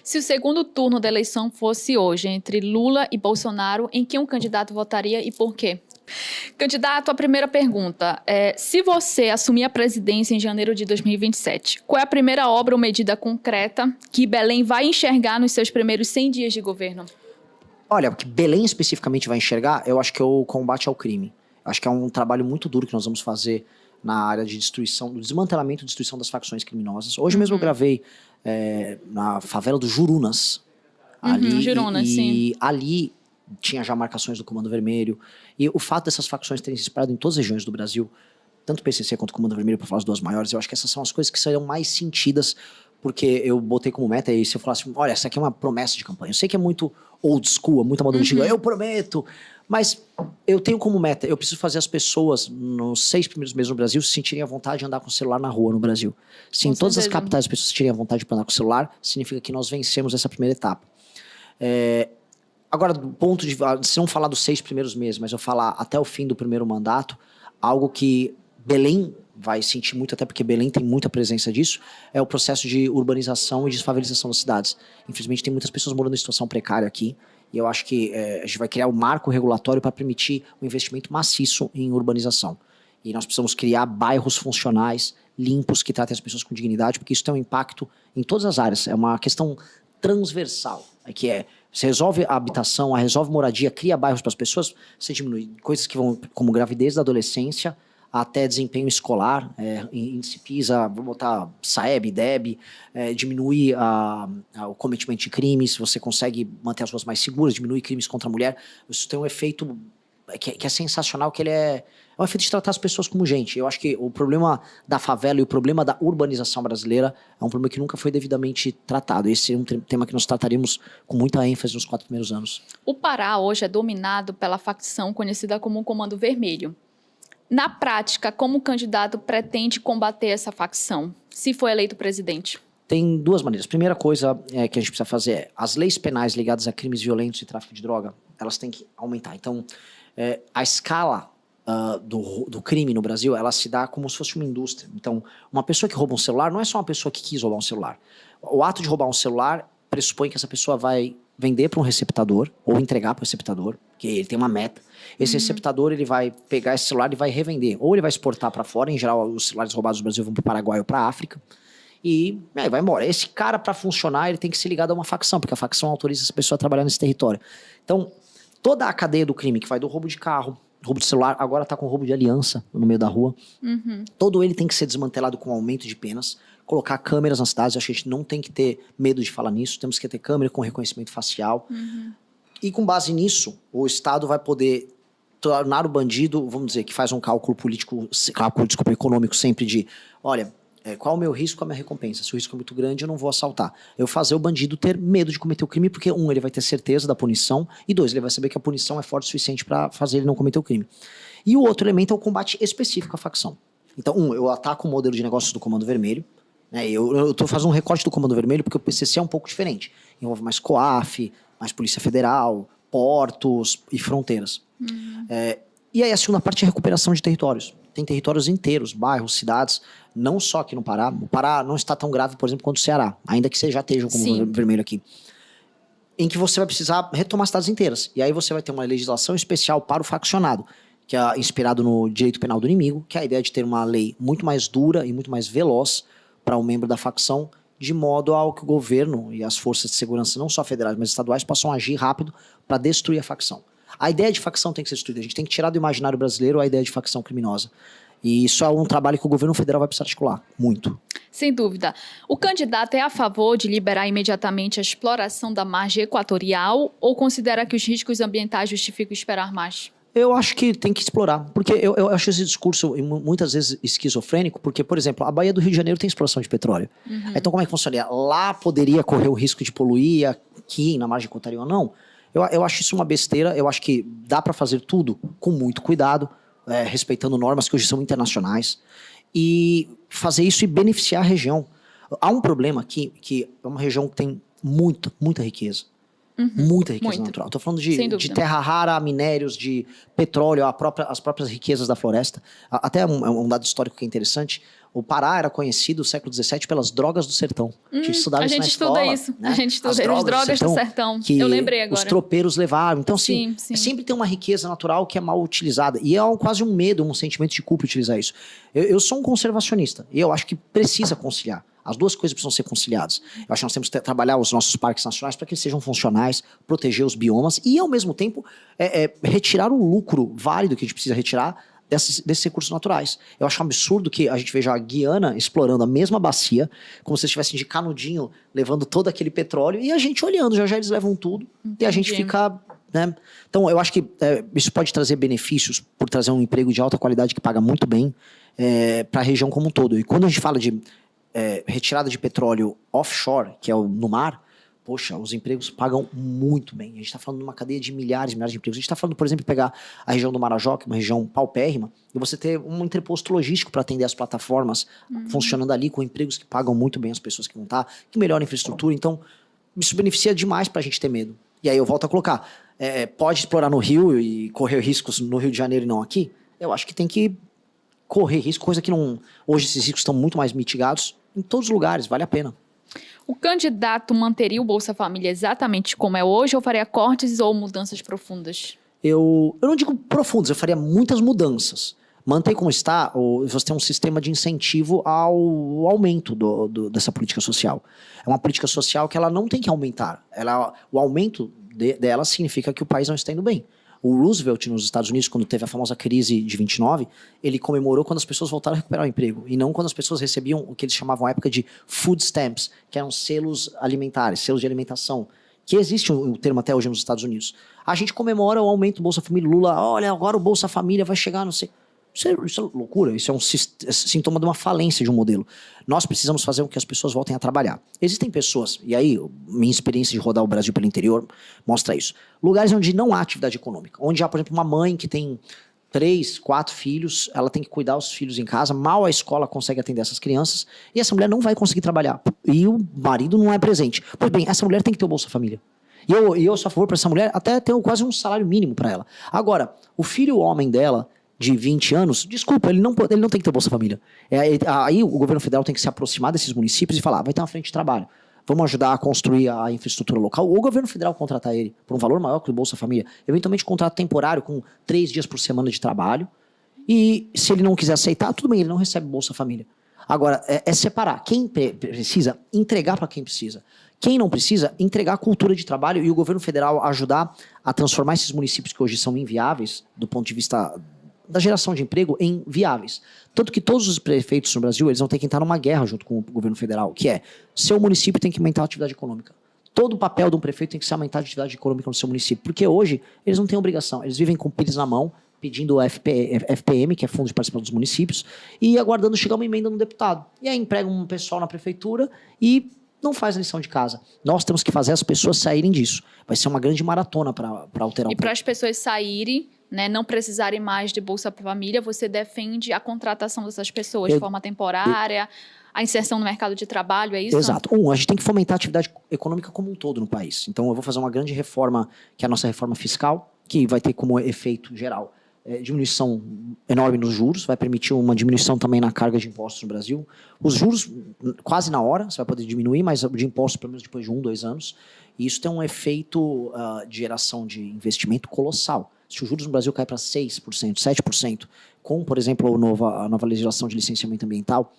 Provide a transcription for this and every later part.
Se o segundo turno da eleição fosse hoje, entre Lula e Bolsonaro, em que um candidato votaria e por quê? Candidato, a primeira pergunta é: se você assumir a presidência em janeiro de 2027, qual é a primeira obra ou medida concreta que Belém vai enxergar nos seus primeiros 100 dias de governo? Olha, o que Belém especificamente vai enxergar, eu acho que é o combate ao crime. Eu acho que é um trabalho muito duro que nós vamos fazer na área de destruição, do desmantelamento e destruição das facções criminosas. Hoje mesmo eu gravei na favela do Jurunas, ali, Jurunas, sim. ali tinha já marcações do Comando Vermelho. E o fato dessas facções terem se espalhado em todas as regiões do Brasil, tanto o PCC quanto o Comando Vermelho, para falar as duas maiores, eu acho que essas são as coisas que serão mais sentidas, porque eu botei como meta, e se eu falasse, olha, essa aqui é uma promessa de campanha. Eu sei que é muito old school, é muito moda antiga, eu prometo, mas eu tenho como meta, eu preciso fazer as pessoas, nos 6 primeiros meses no Brasil, se sentirem à vontade de andar com o celular na rua no Brasil. Se em todas as capitais as pessoas se sentirem à vontade de andar com o celular, significa que nós vencemos essa primeira etapa. Agora, do ponto de... Se não falar dos 6 primeiros meses, mas eu falar até o fim do primeiro mandato, algo que Belém vai sentir muito, até porque Belém tem muita presença disso, é o processo de urbanização e desfavelização das cidades. Infelizmente, tem muitas pessoas morando em situação precária aqui, e eu acho que a gente vai criar um marco regulatório para permitir um investimento maciço em urbanização. E nós precisamos criar bairros funcionais, limpos, que tratem as pessoas com dignidade, porque isso tem um impacto em todas as áreas. É uma questão transversal, que é, você resolve a habitação, resolve moradia, cria bairros para as pessoas, você diminui coisas que vão, como gravidez da adolescência, até desempenho escolar, índice PISA, vou botar SAEB, DEB, diminui o cometimento de crimes, você consegue manter as ruas mais seguras, diminui crimes contra a mulher. Isso tem um efeito que é sensacional, que ele é um efeito de tratar as pessoas como gente. Eu acho que o problema da favela e o problema da urbanização brasileira é um problema que nunca foi devidamente tratado. Esse é um tema que nós trataríamos com muita ênfase nos 4 primeiros anos. O Pará hoje é dominado pela facção conhecida como o Comando Vermelho. Na prática, como o candidato pretende combater essa facção, se for eleito presidente? Tem 2 maneiras. A primeira coisa que a gente precisa fazer é, as leis penais ligadas a crimes violentos e tráfico de droga, elas têm que aumentar. Então, a escala do crime no Brasil, ela se dá como se fosse uma indústria. Então, uma pessoa que rouba um celular não é só uma pessoa que quis roubar um celular. O ato de roubar um celular pressupõe que essa pessoa vai vender para um receptador ou entregar para o receptador, que ele tem uma meta. Esse receptador, ele vai pegar esse celular e vai revender. Ou ele vai exportar para fora, em geral os celulares roubados do Brasil vão para o Paraguai ou para a África, e vai embora. Esse cara, para funcionar, ele tem que ser ligado a uma facção, porque a facção autoriza essa pessoa a trabalhar nesse território. Então, toda a cadeia do crime, que vai do roubo de carro, roubo de celular, agora está com roubo de aliança no meio da rua, todo ele tem que ser desmantelado com aumento de penas, colocar câmeras nas cidades. Eu acho que a gente não tem que ter medo de falar nisso, temos que ter câmera com reconhecimento facial, e com base nisso, o Estado vai poder tornar o bandido, vamos dizer, que faz um cálculo político, desculpa, econômico sempre de, olha, qual é o meu risco, qual é a minha recompensa? Se o risco é muito grande, eu não vou assaltar. Eu fazer o bandido ter medo de cometer o crime, porque 1, ele vai ter certeza da punição, e 2, ele vai saber que a punição é forte o suficiente para fazer ele não cometer o crime. E o outro elemento é o combate específico à facção. Então, eu ataco o modelo de negócios do Comando Vermelho, né? Eu tô fazendo um recorte do Comando Vermelho porque o PCC é um pouco diferente. Envolve mais COAF, mais Polícia Federal, portos e fronteiras. E aí a segunda parte é a recuperação de territórios. Tem territórios inteiros, bairros, cidades, não só aqui no Pará. O Pará não está tão grave, por exemplo, quanto o Ceará, ainda que você já esteja como vermelho aqui. Em que você vai precisar retomar cidades inteiras. E aí você vai ter uma legislação especial para o faccionado, que é inspirado no direito penal do inimigo, que é a ideia de ter uma lei muito mais dura e muito mais veloz para o membro da facção, de modo ao que o governo e as forças de segurança, não só federais, mas estaduais, possam agir rápido para destruir a facção. A ideia de facção tem que ser destruída. A gente tem que tirar do imaginário brasileiro a ideia de facção criminosa. E isso é um trabalho que o governo federal vai precisar articular, muito. Sem dúvida. O candidato é a favor de liberar imediatamente a exploração da margem equatorial ou considera que os riscos ambientais justificam esperar mais? Eu acho que tem que explorar, porque eu acho esse discurso muitas vezes esquizofrênico, porque, por exemplo, a Baía do Rio de Janeiro tem exploração de petróleo. Então, como é que funcionaria? Lá poderia correr o risco de poluir, aqui na margem equatorial não? Eu acho isso uma besteira. Eu acho que dá para fazer tudo com muito cuidado, respeitando normas que hoje são internacionais, e fazer isso e beneficiar a região. Há um problema aqui, que é uma região que tem muita riqueza. Muita riqueza muito. natural. Estou falando Sem de dúvida. terra rara, minérios, de petróleo, as próprias riquezas da floresta. Até um dado histórico que é interessante. O Pará era conhecido no século XVII pelas drogas do sertão. A gente estudava A isso na gente estuda escola, isso. né? A gente estuda As as drogas do sertão. que Eu lembrei agora. os tropeiros levaram. Então, assim, Sim. sempre tem uma riqueza natural que é mal utilizada. E é quase um medo, um sentimento de culpa utilizar isso. Eu sou um conservacionista. E eu acho que precisa conciliar. As duas coisas precisam ser conciliadas. Eu acho que nós temos que trabalhar os nossos parques nacionais para que eles sejam funcionais, proteger os biomas e, ao mesmo tempo, retirar o lucro válido que a gente precisa retirar desses recursos naturais. Eu acho um absurdo que a gente veja a Guiana explorando a mesma bacia, como se estivessem de canudinho, levando todo aquele petróleo, e a gente olhando, já eles levam tudo, e a gente fica... Né? Então, eu acho que isso pode trazer benefícios por trazer um emprego de alta qualidade que paga muito bem para a região como um todo. E quando a gente fala de retirada de petróleo offshore, que é no mar, poxa, os empregos pagam muito bem. A gente está falando de uma cadeia de milhares e milhares de empregos. A gente está falando, por exemplo, de pegar a região do Marajó, que é uma região paupérrima, e você ter um entreposto logístico para atender as plataformas funcionando ali, com empregos que pagam muito bem as pessoas que vão estar, que melhoram a infraestrutura. Então, isso beneficia demais para a gente ter medo. E aí eu volto a colocar, pode explorar no Rio e correr riscos no Rio de Janeiro e não aqui? Eu acho que tem que correr risco, coisa que não... Hoje esses riscos estão muito mais mitigados em todos os lugares, vale a pena. O candidato manteria o Bolsa Família exatamente como é hoje ou faria cortes ou mudanças profundas? Eu não digo profundas, eu faria muitas mudanças. Mantém como está, você tem um sistema de incentivo ao aumento dessa política social. É uma política social que ela não tem que aumentar. O aumento dela significa que o país não está indo bem. O Roosevelt, nos Estados Unidos, quando teve a famosa crise de 29, ele comemorou quando as pessoas voltaram a recuperar o emprego, e não quando as pessoas recebiam o que eles chamavam à época de food stamps, que eram selos alimentares, selos de alimentação, que existe o termo até hoje nos Estados Unidos. A gente comemora o aumento do Bolsa Família. Lula, olha, agora o Bolsa Família vai chegar, não sei... Isso é loucura, isso é um sintoma de uma falência de um modelo. Nós precisamos fazer com que as pessoas voltem a trabalhar. Existem pessoas, e aí minha experiência de rodar o Brasil pelo interior mostra isso, lugares onde não há atividade econômica, onde há, por exemplo, uma mãe que tem 3, 4 filhos, ela tem que cuidar dos filhos em casa, mal a escola consegue atender essas crianças, e essa mulher não vai conseguir trabalhar, e o marido não é presente. Pois bem, essa mulher tem que ter o Bolsa Família. E eu sou a favor para essa mulher até ter quase um salário mínimo para ela. Agora, o filho homem dela, de 20 anos, desculpa, ele não tem que ter Bolsa Família. Aí o governo federal tem que se aproximar desses municípios e falar, vai ter uma frente de trabalho, vamos ajudar a construir a infraestrutura local, ou o governo federal contratar ele por um valor maior que o Bolsa Família, eventualmente contrato temporário com 3 dias por semana de trabalho, e se ele não quiser aceitar, tudo bem, ele não recebe Bolsa Família. Agora, separar quem precisa, entregar para quem precisa. Quem não precisa, entregar a cultura de trabalho e o governo federal ajudar a transformar esses municípios que hoje são inviáveis, do ponto de vista da geração de emprego, em viáveis. Tanto que todos os prefeitos no Brasil, eles vão ter que entrar numa guerra junto com o governo federal, que é, seu município tem que aumentar a atividade econômica. Todo o papel de um prefeito tem que ser aumentar a atividade econômica no seu município, porque hoje eles não têm obrigação, eles vivem com pires na mão, pedindo o FPM, que é Fundo de Participação dos Municípios, e aguardando chegar uma emenda no deputado. E aí emprega um pessoal na prefeitura e não faz a lição de casa. Nós temos que fazer as pessoas saírem disso. Vai ser uma grande maratona para alterar E para as pessoas saírem, né, não precisarem mais de Bolsa Família, você defende a contratação dessas pessoas de forma temporária, a inserção no mercado de trabalho, é isso? Exato. A gente tem que fomentar a atividade econômica como um todo no país. Então eu vou fazer uma grande reforma, que é a nossa reforma fiscal, que vai ter como efeito geral diminuição enorme nos juros, vai permitir uma diminuição também na carga de impostos no Brasil. Os juros, quase na hora, você vai poder diminuir, mas de impostos pelo menos depois de 1, 2 anos. E isso tem um efeito de geração de investimento colossal. Se os juros no Brasil caem para 6%, 7%, com, por exemplo, a nova legislação de licenciamento ambiental,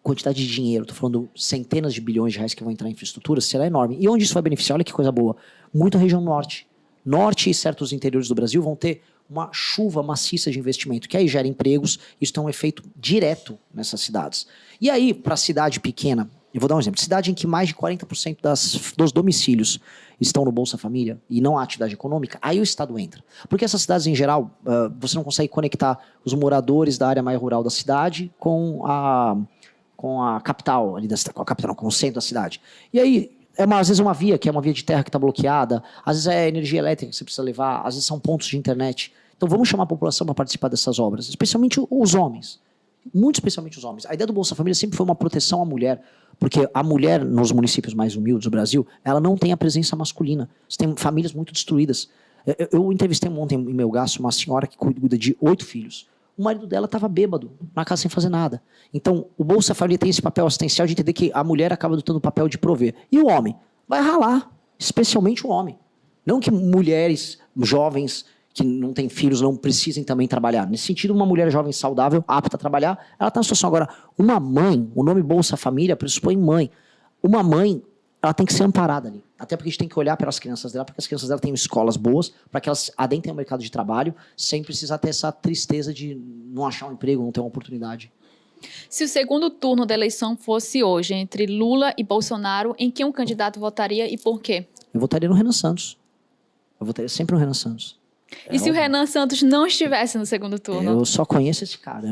quantidade de dinheiro, estou falando centenas de bilhões de reais que vão entrar em infraestrutura, será enorme. E onde isso vai beneficiar? Olha que coisa boa. Muita região norte. Norte e certos interiores do Brasil vão ter uma chuva maciça de investimento, que aí gera empregos, isso tem um efeito direto nessas cidades. E aí, para a cidade pequena, eu vou dar um exemplo, cidade em que mais de 40% dos domicílios estão no Bolsa Família e não há atividade econômica, aí o Estado entra. Porque essas cidades, em geral, você não consegue conectar os moradores da área mais rural da cidade com a capital, ali com o centro da cidade. E aí, às vezes é uma via, que é uma via de terra que está bloqueada, às vezes é energia elétrica que você precisa levar, às vezes são pontos de internet. Então vamos chamar a população para participar dessas obras, especialmente os homens. muito especialmente os homens. A ideia do Bolsa Família sempre foi uma proteção à mulher, porque a mulher, nos municípios mais humildes do Brasil, ela não tem a presença masculina. Você tem famílias muito destruídas. Eu entrevistei ontem em Melgaço uma senhora que cuida de 8 filhos. O marido dela estava bêbado, na casa sem fazer nada. Então, o Bolsa Família tem esse papel assistencial de entender que a mulher acaba adotando o papel de prover. E o homem? Vai ralar, especialmente o homem. Não que mulheres jovens que não têm filhos não precisem também trabalhar. Nesse sentido, uma mulher jovem saudável, apta a trabalhar, ela está na situação. Agora, uma mãe, o nome Bolsa Família pressupõe mãe. Uma mãe, ela tem que ser amparada ali. Até porque a gente tem que olhar pelas crianças dela, porque as crianças dela têm escolas boas, para que elas adentrem o mercado de trabalho, sem precisar ter essa tristeza de não achar um emprego, não ter uma oportunidade. Se o segundo turno da eleição fosse hoje, entre Lula e Bolsonaro, em que um candidato votaria e por quê? Eu votaria no Renan Santos. Eu votaria sempre no Renan Santos. E se o Renan Santos não estivesse no segundo turno? Eu só conheço esse cara.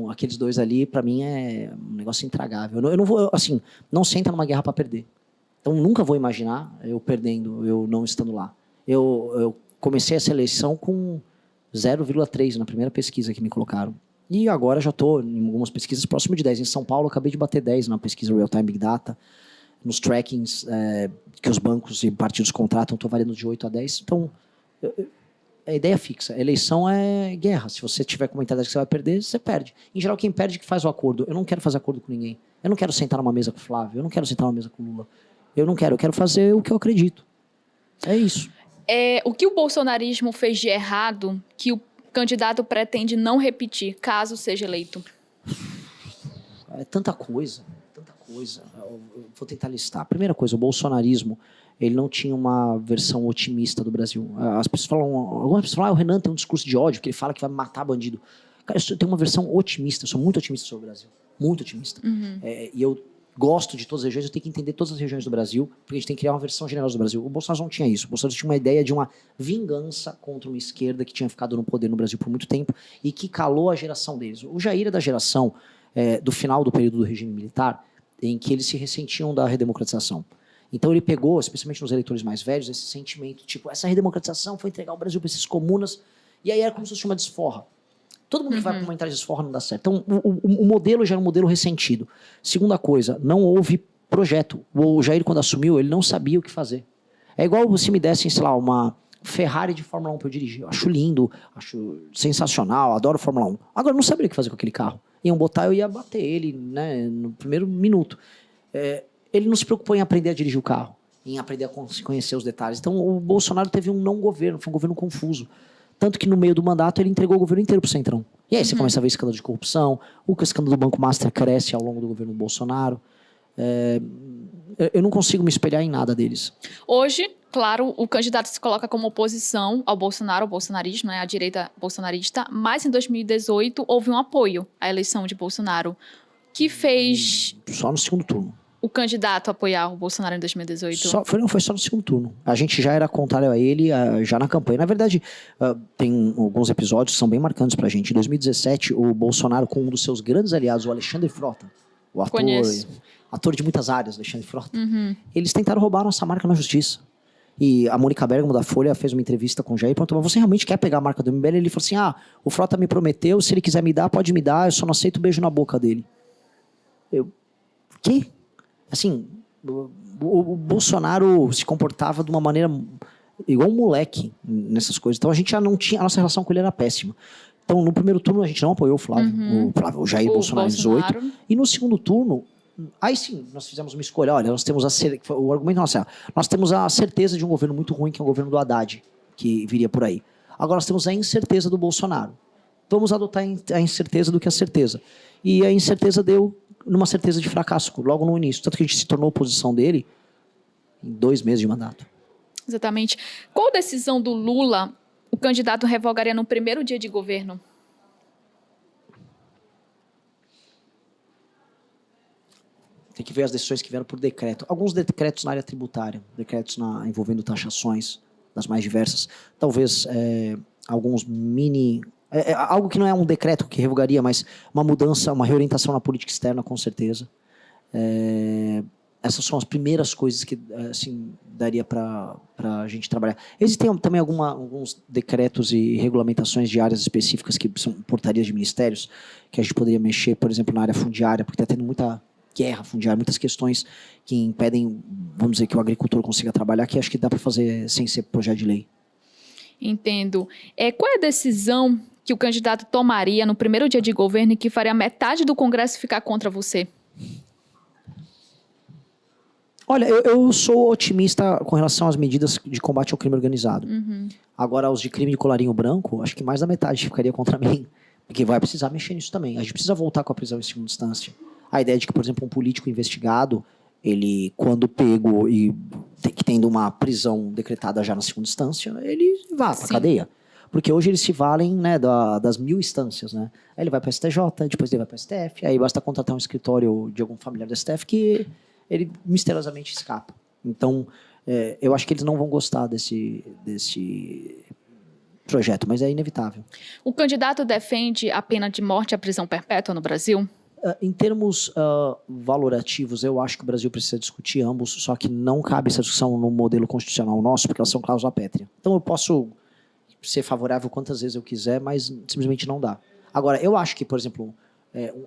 Aqueles dois ali, pra mim, é um negócio intragável. Eu não vou, assim, não senta numa guerra pra perder. Então, nunca vou imaginar eu perdendo, eu não estando lá. Eu comecei essa eleição com 0,3 na primeira pesquisa que me colocaram. E agora já estou em algumas pesquisas próximo de 10. Em São Paulo, eu acabei de bater 10 na pesquisa Real Time Big Data. Nos trackings que os bancos e partidos contratam, estou variando de 8 a 10. Então, a ideia é fixa. A eleição é guerra. Se você tiver com uma mentalidade que você vai perder, você perde. Em geral, quem perde é que faz o acordo. Eu não quero fazer acordo com ninguém. Eu não quero sentar numa mesa com o Flávio. Eu não quero sentar numa mesa com o Lula. Eu quero fazer o que eu acredito. É isso. O que o bolsonarismo fez de errado que o candidato pretende não repetir, caso seja eleito? É tanta coisa. Eu vou tentar listar. Primeira coisa, o bolsonarismo, ele não tinha uma versão otimista do Brasil. Algumas pessoas falam, o Renan tem um discurso de ódio, que ele fala que vai matar bandido. Cara, eu tenho uma versão otimista, eu sou muito otimista sobre o Brasil. Muito otimista. Uhum. E eu gosto de todas as regiões, eu tenho que entender todas as regiões do Brasil, porque a gente tem que criar uma versão generosa do Brasil. O Bolsonaro não tinha isso. O Bolsonaro tinha uma ideia de uma vingança contra uma esquerda que tinha ficado no poder no Brasil por muito tempo e que calou a geração deles. O Jair é da geração do final do período do regime militar, em que eles se ressentiam da redemocratização. Então ele pegou, especialmente nos eleitores mais velhos, esse sentimento, tipo, essa redemocratização foi entregar o Brasil para esses comunas, e aí era como se fosse uma desforra. Todo mundo que vai para uma entrada de desforra não dá certo. Então, o modelo já era um modelo ressentido. Segunda coisa, não houve projeto. O Jair, quando assumiu, ele não sabia o que fazer. É igual se me dessem, sei lá, uma Ferrari de Fórmula 1 para eu dirigir. Eu acho lindo, acho sensacional, adoro Fórmula 1. Agora, eu não sabia o que fazer com aquele carro. Iam botar, eu ia bater ele, né, no primeiro minuto. Ele não se preocupou em aprender a dirigir o carro, em aprender a conhecer os detalhes. Então, o Bolsonaro teve um não governo, foi um governo confuso. Tanto que no meio do mandato ele entregou o governo inteiro pro Centrão. E aí você começa a ver escândalo de corrupção, o escândalo do Banco Master cresce ao longo do governo do Bolsonaro. Eu não consigo me espelhar em nada deles. Hoje, claro, o candidato se coloca como oposição ao Bolsonaro, ao bolsonarismo, né, à direita bolsonarista, mas em 2018 houve um apoio à eleição de Bolsonaro, que fez Só no segundo turno. o candidato apoiar o Bolsonaro em 2018. Foi só no segundo turno. A gente já era contrário a ele já na campanha. Na verdade, tem alguns episódios que são bem marcantes pra gente. Em 2017, o Bolsonaro, com um dos seus grandes aliados, o Alexandre Frota, o ator de muitas áreas, Alexandre Frota, eles tentaram roubar a nossa marca na justiça. E a Mônica Bergamo da Folha fez uma entrevista com o Jair e perguntou, mas você realmente quer pegar a marca do MBL? Ele falou assim, o Frota me prometeu, se ele quiser me dar, pode me dar, eu só não aceito o beijo na boca dele. Que? Assim, o Bolsonaro se comportava de uma maneira igual um moleque nessas coisas. Então a gente já não tinha, a nossa relação com ele era péssima. Então no primeiro turno a gente não apoiou o Flávio, o Jair Bolsonaro em 18. E no segundo turno, aí sim, nós fizemos uma escolha. Olha, nós temos o argumento nosso nós temos a certeza de um governo muito ruim, que é o governo do Haddad, que viria por aí. Agora nós temos a incerteza do Bolsonaro. Vamos adotar a incerteza do que a certeza. E a incerteza deu numa certeza de fracasso, logo no início. Tanto que a gente se tornou oposição dele em 2 meses de mandato. Exatamente. Qual decisão do Lula o candidato revogaria no primeiro dia de governo? Tem que ver as decisões que vieram por decreto. Alguns decretos na área tributária, decretos envolvendo taxações das mais diversas. Talvez alguns mini... algo que não é um decreto que revogaria, mas uma mudança, uma reorientação na política externa, com certeza. Essas são as primeiras coisas que, assim, daria para a gente trabalhar. Existem também alguns decretos e regulamentações de áreas específicas que são portarias de ministérios que a gente poderia mexer, por exemplo, na área fundiária, porque está tendo muita guerra fundiária, muitas questões que impedem, vamos dizer, que o agricultor consiga trabalhar, que acho que dá para fazer sem ser projeto de lei. Entendo. Qual é a decisão que o candidato tomaria no primeiro dia de governo e que faria metade do Congresso ficar contra você? Olha, eu sou otimista com relação às medidas de combate ao crime organizado. Uhum. Agora, os de crime de colarinho branco, acho que mais da metade ficaria contra mim, porque vai precisar mexer nisso também. A gente precisa voltar com a prisão em segunda instância. A ideia de que, por exemplo, um político investigado, ele, quando pego e tendo uma prisão decretada já na segunda instância, ele vá para a cadeia. Porque hoje eles se valem, né, das 1000 instâncias, né? Aí ele vai para o STJ, depois ele vai para o STF, aí basta contratar um escritório de algum familiar do STF que ele misteriosamente escapa. Então, eu acho que eles não vão gostar desse projeto, mas é inevitável. O candidato defende a pena de morte e a prisão perpétua no Brasil? Em termos valorativos, eu acho que o Brasil precisa discutir ambos, só que não cabe essa discussão no modelo constitucional nosso, porque elas são cláusula pétrea. Então eu posso ser favorável quantas vezes eu quiser, mas simplesmente não dá. Agora, eu acho que, por exemplo,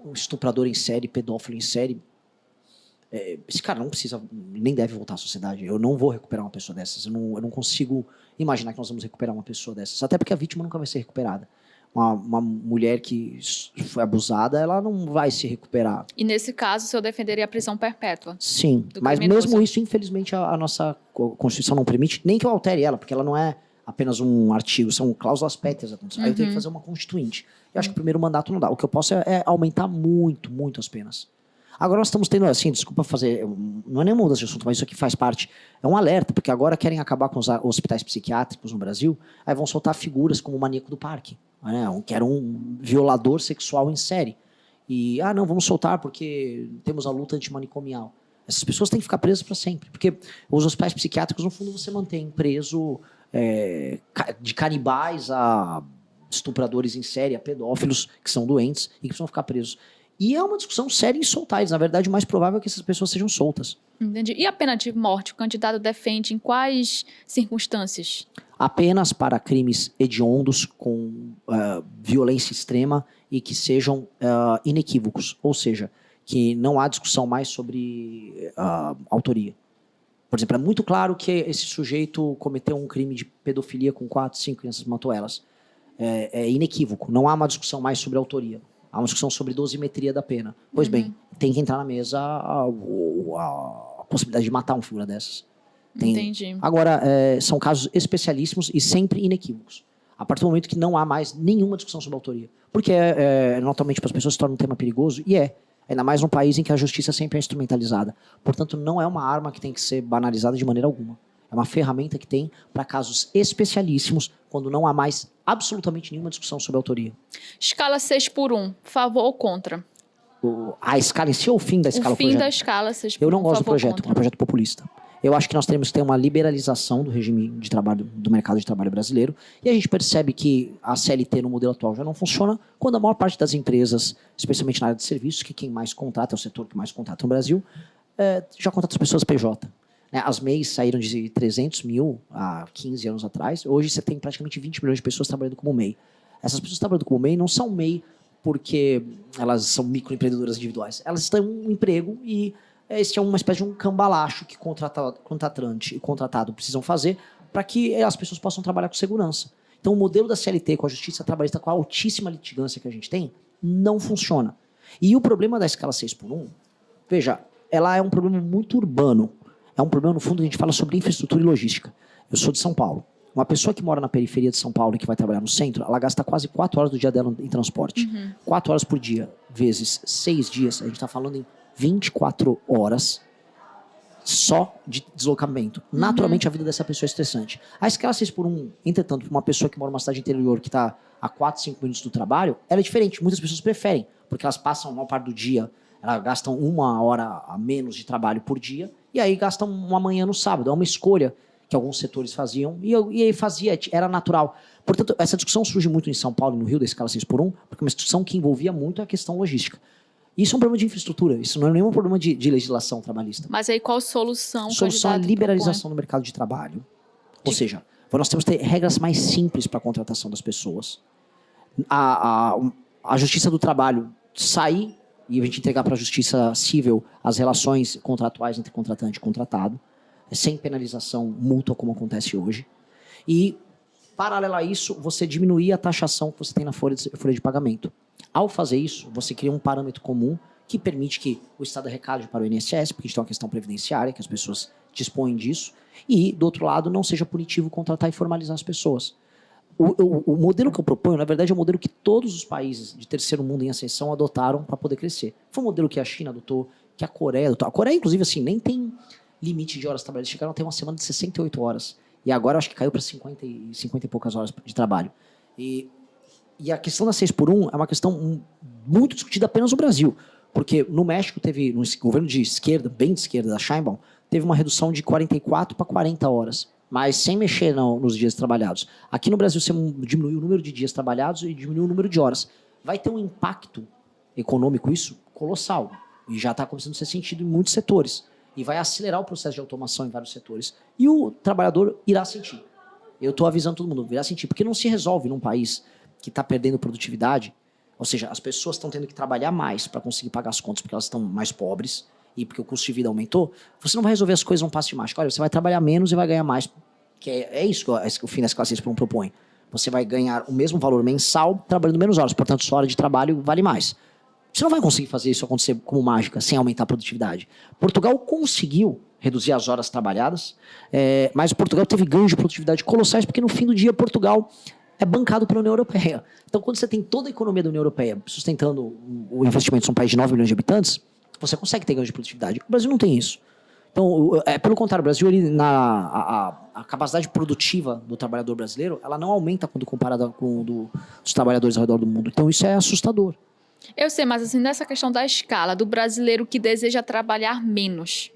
um estuprador em série, pedófilo em série, esse cara não precisa, nem deve voltar à sociedade. Eu não vou recuperar uma pessoa dessas. Eu não consigo imaginar que nós vamos recuperar uma pessoa dessas. Até porque a vítima nunca vai ser recuperada. Uma mulher que foi abusada, ela não vai se recuperar. E nesse caso, o senhor defenderia a prisão perpétua? Sim, mas mesmo isso, infelizmente, a nossa Constituição não permite, nem que eu altere ela, porque ela não é apenas um artigo, são cláusulas pétreas. Aí eu tenho que fazer uma constituinte. Eu acho que o primeiro mandato não dá. O que eu posso é aumentar muito, muito as penas. Agora nós estamos tendo, assim, desculpa fazer, não é nenhuma mudança de assunto, mas isso aqui faz parte, é um alerta, porque agora querem acabar com os hospitais psiquiátricos no Brasil, aí vão soltar figuras como o maníaco do parque, né, que era um violador sexual em série. E, não, vamos soltar porque temos a luta antimanicomial. Essas pessoas têm que ficar presas para sempre, porque os hospitais psiquiátricos, no fundo, você mantém preso de canibais a estupradores em série, a pedófilos que são doentes e que precisam ficar presos. E é uma discussão séria em soltar eles. Na verdade, o mais provável é que essas pessoas sejam soltas. Entendi. E a pena de morte? O candidato defende em quais circunstâncias? Apenas para crimes hediondos com violência extrema e que sejam inequívocos. Ou seja, que não há discussão mais sobre autoria. Por exemplo, é muito claro que esse sujeito cometeu um crime de pedofilia com 4, 5 crianças, matou elas. É inequívoco. Não há uma discussão mais sobre autoria. Há uma discussão sobre dosimetria da pena. Pois bem, tem que entrar na mesa a possibilidade de matar uma figura dessas. Entendi. Agora, são casos especialíssimos e sempre inequívocos. A partir do momento que não há mais nenhuma discussão sobre autoria. Porque, naturalmente, para as pessoas se torna um tema perigoso, e ainda mais num país em que a justiça sempre é instrumentalizada. Portanto, não é uma arma que tem que ser banalizada de maneira alguma. É uma ferramenta que tem para casos especialíssimos, quando não há mais absolutamente nenhuma discussão sobre autoria. Escala 6x1, favor ou contra? A escala em si ou o fim da escala? O fim da escala 6x1, eu não gosto do favor projeto, é um projeto populista. Eu acho que nós teremos que ter uma liberalização do regime de trabalho, do mercado de trabalho brasileiro, e a gente percebe que a CLT no modelo atual já não funciona, quando a maior parte das empresas, especialmente na área de serviços, que quem mais contrata, é o setor que mais contrata no Brasil, já contrata as pessoas PJ. As MEIs saíram de 300 mil há 15 anos atrás. Hoje você tem praticamente 20 milhões de pessoas trabalhando como MEI. Essas pessoas trabalhando como MEI não são MEI porque elas são microempreendedoras individuais. Elas têm um emprego e esse é uma espécie de um cambalacho que contratante e contratado precisam fazer para que as pessoas possam trabalhar com segurança. Então o modelo da CLT com a justiça trabalhista, com a altíssima litigância que a gente tem, não funciona. E o problema da escala 6x1, veja, ela é um problema muito urbano. É um problema, no fundo, que a gente fala sobre infraestrutura e logística. Eu sou de São Paulo. Uma pessoa que mora na periferia de São Paulo e que vai trabalhar no centro, ela gasta quase 4 horas do dia dela em transporte. 4 horas por dia, vezes 6 dias, a gente está falando em 24 horas só de deslocamento. Naturalmente, a vida dessa pessoa é estressante. A escala 6x1, entretanto, para uma pessoa que mora numa cidade interior que está a 4, 5 minutos do trabalho, ela é diferente. Muitas pessoas preferem, porque elas passam a maior parte do dia, elas gastam 1 hora a menos de trabalho por dia, e aí gastam uma manhã no sábado. É uma escolha que alguns setores faziam, e aí era natural. Portanto, essa discussão surge muito em São Paulo e no Rio, da escala 6x1, porque é uma discussão que envolvia muito a questão logística. Isso é um problema de infraestrutura, isso não é nenhum problema de legislação trabalhista. Mas aí qual solução? A solução é a candidato liberalização do mercado de trabalho. Ou seja, nós temos que ter regras mais simples para a contratação das pessoas. A Justiça do Trabalho sair e a gente entregar para a Justiça Civil as relações contratuais entre contratante e contratado, sem penalização mútua, como acontece hoje. E, paralelo a isso, você diminuir a taxação que você tem na folha de pagamento. Ao fazer isso, você cria um parâmetro comum que permite que o Estado arrecade para o INSS, porque a gente tem uma questão previdenciária, que as pessoas dispõem disso, e, do outro lado, não seja punitivo contratar e formalizar as pessoas. O modelo que eu proponho, na verdade, é o modelo que todos os países de terceiro mundo em ascensão adotaram para poder crescer. Foi um modelo que a China adotou, que a Coreia adotou. A Coreia, inclusive, assim, nem tem limite de horas trabalhadas. Chegaram a ter uma semana de 68 horas. E agora, acho que caiu para 50 e poucas horas de trabalho. E a questão da 6x1 é uma questão muito discutida apenas no Brasil. Porque no México teve, no governo de esquerda, bem de esquerda, da Sheinbaum, teve uma redução de 44 para 40 horas. Mas sem mexer nos dias trabalhados. Aqui no Brasil, você diminuiu o número de dias trabalhados e diminuiu o número de horas. Vai ter um impacto econômico isso colossal. E já está começando a ser sentido em muitos setores. E vai acelerar o processo de automação em vários setores. E o trabalhador irá sentir. Eu estou avisando todo mundo, irá sentir. Porque não se resolve num país que está perdendo produtividade. Ou seja, as pessoas estão tendo que trabalhar mais para conseguir pagar as contas porque elas estão mais pobres. E porque o custo de vida aumentou, você não vai resolver as coisas num passo de mágica. Olha, você vai trabalhar menos e vai ganhar mais. Que é isso que o fim da escala 6x1 propõe. Você vai ganhar o mesmo valor mensal trabalhando menos horas. Portanto, sua hora de trabalho vale mais. Você não vai conseguir fazer isso acontecer como mágica, sem aumentar a produtividade. Portugal conseguiu reduzir as horas trabalhadas, mas Portugal teve ganhos de produtividade colossais, porque no fim do dia Portugal é bancado pela União Europeia. Então, quando você tem toda a economia da União Europeia sustentando o investimento, são um país de 9 milhões de habitantes, você consegue ter ganho de produtividade. O Brasil não tem isso. Então, pelo contrário, o Brasil, a capacidade produtiva do trabalhador brasileiro, ela não aumenta quando comparada com dos trabalhadores ao redor do mundo. Então, isso é assustador. Eu sei, mas assim, nessa questão da escala, do brasileiro que deseja trabalhar menos,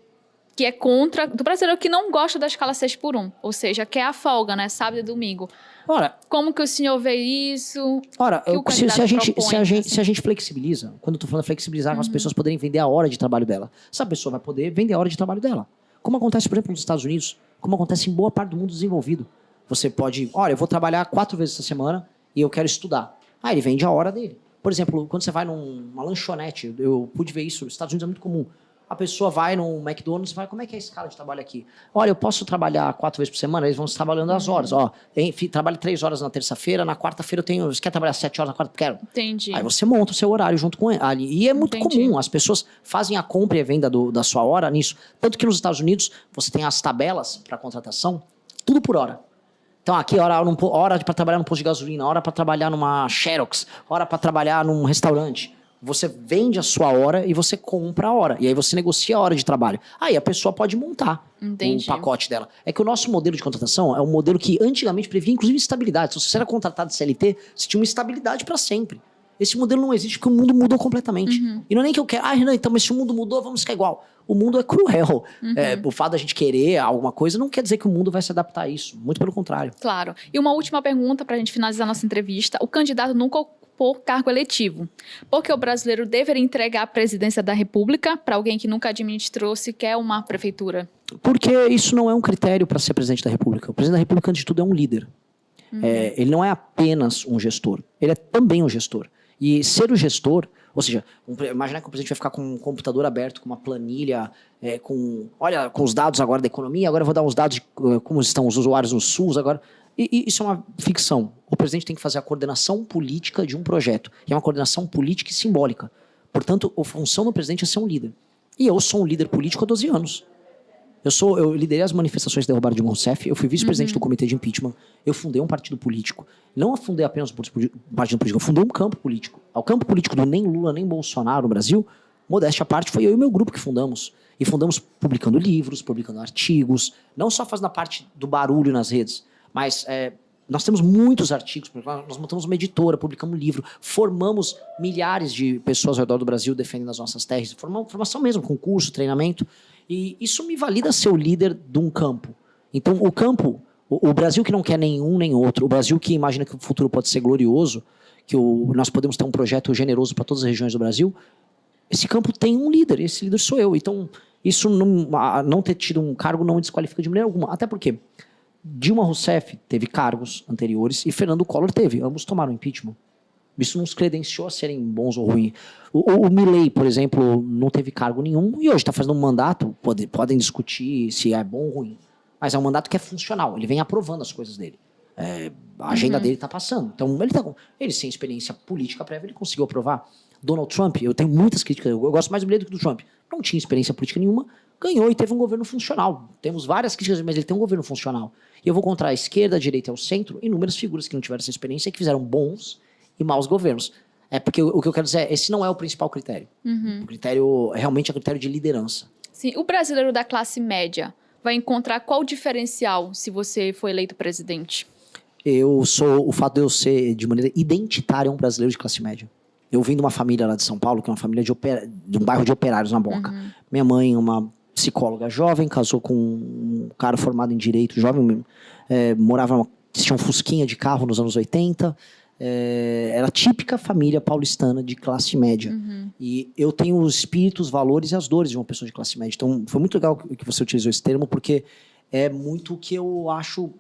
que é contra, do brasileiro que não gosta da escala 6x1, ou seja, quer a folga, né, sábado e domingo. Ora, como que o senhor vê isso? Ora, se a gente flexibiliza, quando eu estou falando flexibilizar, as pessoas poderem vender a hora de trabalho dela, essa pessoa vai poder vender a hora de trabalho dela. Como acontece, por exemplo, nos Estados Unidos, como acontece em boa parte do mundo desenvolvido. Você pode, olha, eu vou trabalhar 4 vezes essa semana e eu quero estudar. Ah, ele vende a hora dele. Por exemplo, quando você vai numa lanchonete, eu pude ver isso, nos Estados Unidos é muito comum. A pessoa vai no McDonald's e fala, como é que é a escala de trabalho aqui? Olha, eu posso trabalhar 4 vezes por semana? Eles vão trabalhando as horas. Ó, trabalho 3 horas na terça-feira, na quarta-feira você quer trabalhar 7 horas na quarta? Quero. Entendi. Aí você monta o seu horário junto com ele. E é muito comum, as pessoas fazem a compra e a venda da sua hora nisso. Tanto que nos Estados Unidos, você tem as tabelas para contratação, tudo por hora. Então aqui, hora para trabalhar no posto de gasolina, hora para trabalhar numa Xerox, hora para trabalhar num restaurante. Você vende a sua hora e você compra a hora. E aí você negocia a hora de trabalho. Aí a pessoa pode montar o pacote dela. É que o nosso modelo de contratação é um modelo que antigamente previa, inclusive, estabilidade. Se você era contratado de CLT, você tinha uma estabilidade para sempre. Esse modelo não existe porque o mundo mudou completamente. E não é nem que eu quero... Renan, então, mas se o mundo mudou, vamos ficar igual. O mundo é cruel. O fato da gente querer alguma coisa não quer dizer que o mundo vai se adaptar a isso. Muito pelo contrário. Claro. E uma última pergunta para a gente finalizar nossa entrevista. O candidato nunca por cargo eletivo. Porque o brasileiro deveria entregar a presidência da República para alguém que nunca administrou sequer uma prefeitura? Porque isso não é um critério para ser presidente da República. O presidente da República, antes de tudo, é um líder. Ele não é apenas um gestor. Ele é também um gestor. E ser o gestor, ou seja, imaginar que o presidente vai ficar com um computador aberto, com uma planilha, com os dados agora da economia, agora eu vou dar os dados de como estão os usuários no SUS, agora... isso é uma ficção. O presidente tem que fazer a coordenação política de um projeto. E é uma coordenação política e simbólica. Portanto, a função do presidente é ser um líder. E eu sou um líder político há 12 anos. Eu liderei as manifestações de derrubada de Dilma Rousseff, eu fui vice-presidente do comitê de impeachment, eu fundei um partido político. Não fundei apenas um partido político, eu fundei um campo político. O campo político do nem Lula, nem Bolsonaro no Brasil, modéstia à parte, foi eu e meu grupo que fundamos. E fundamos publicando livros, publicando artigos, não só fazendo a parte do barulho nas redes, mas nós temos muitos artigos, nós montamos uma editora, publicamos um livro, formamos milhares de pessoas ao redor do Brasil defendendo as nossas terras, formação mesmo, concurso, treinamento, e isso me valida ser o líder de um campo. Então, o campo, o Brasil que não quer nenhum nem outro, o Brasil que imagina que o futuro pode ser glorioso, que nós podemos ter um projeto generoso para todas as regiões do Brasil, esse campo tem um líder, esse líder sou eu. Então, isso não ter tido um cargo não me desqualifica de maneira alguma. Até porque Dilma Rousseff teve cargos anteriores e Fernando Collor teve. Ambos tomaram impeachment. Isso não os credenciou a serem bons ou ruins. O Milei, por exemplo, não teve cargo nenhum e hoje está fazendo um mandato, podem discutir se é bom ou ruim, mas é um mandato que é funcional, ele vem aprovando as coisas dele. A agenda dele está passando. Então, ele sem experiência política prévia, ele conseguiu aprovar. Donald Trump, eu tenho muitas críticas, eu gosto mais do Milei do que do Trump. Não tinha experiência política nenhuma, ganhou e teve um governo funcional. Temos várias críticas, mas ele tem um governo funcional. E eu vou contra a esquerda, a direita e o centro, inúmeras figuras que não tiveram essa experiência e que fizeram bons e maus governos. Porque o que eu quero dizer é, esse não é o principal critério. O critério realmente é o critério de liderança. Sim, o brasileiro da classe média vai encontrar qual diferencial se você for eleito presidente? O fato de eu ser, de maneira identitária, um brasileiro de classe média. Eu vim de uma família lá de São Paulo, que é uma família de um bairro de operários na Moca. Minha mãe, uma psicóloga jovem, casou com um cara formado em direito, jovem, tinha um fusquinha de carro nos anos 80, era a típica família paulistana de classe média. E eu tenho os espíritos, os valores e as dores de uma pessoa de classe média. Então, foi muito legal que você utilizou esse termo, porque é muito o que eu acho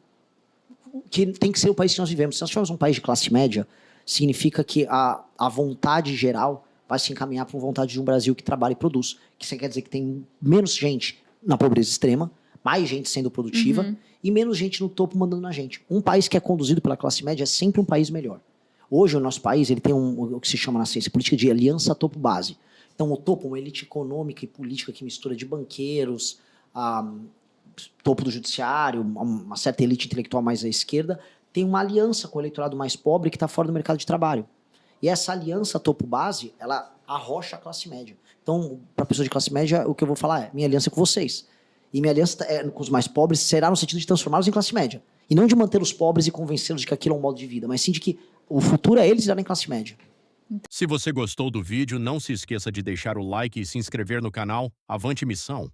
que tem que ser o país que nós vivemos. Se nós tivermos um país de classe média, significa que a vontade geral vai se encaminhar para uma vontade de um Brasil que trabalha e produz. Que isso quer dizer que tem menos gente na pobreza extrema, mais gente sendo produtiva e menos gente no topo mandando na gente. Um país que é conduzido pela classe média é sempre um país melhor. Hoje, o nosso país ele tem o que se chama na ciência política de aliança topo-base. Então, o topo, uma elite econômica e política que mistura de banqueiros, topo do judiciário, uma certa elite intelectual mais à esquerda, tem uma aliança com o eleitorado mais pobre que está fora do mercado de trabalho. E essa aliança topo-base, ela arrocha a classe média. Então, para a pessoa de classe média, o que eu vou falar é, minha aliança é com vocês. E minha aliança com os mais pobres será no sentido de transformá-los em classe média. E não de mantê-los pobres e convencê-los de que aquilo é um modo de vida, mas sim de que o futuro é eles irem em classe média. Se você gostou do vídeo, não se esqueça de deixar o like e se inscrever no canal Avante Missão.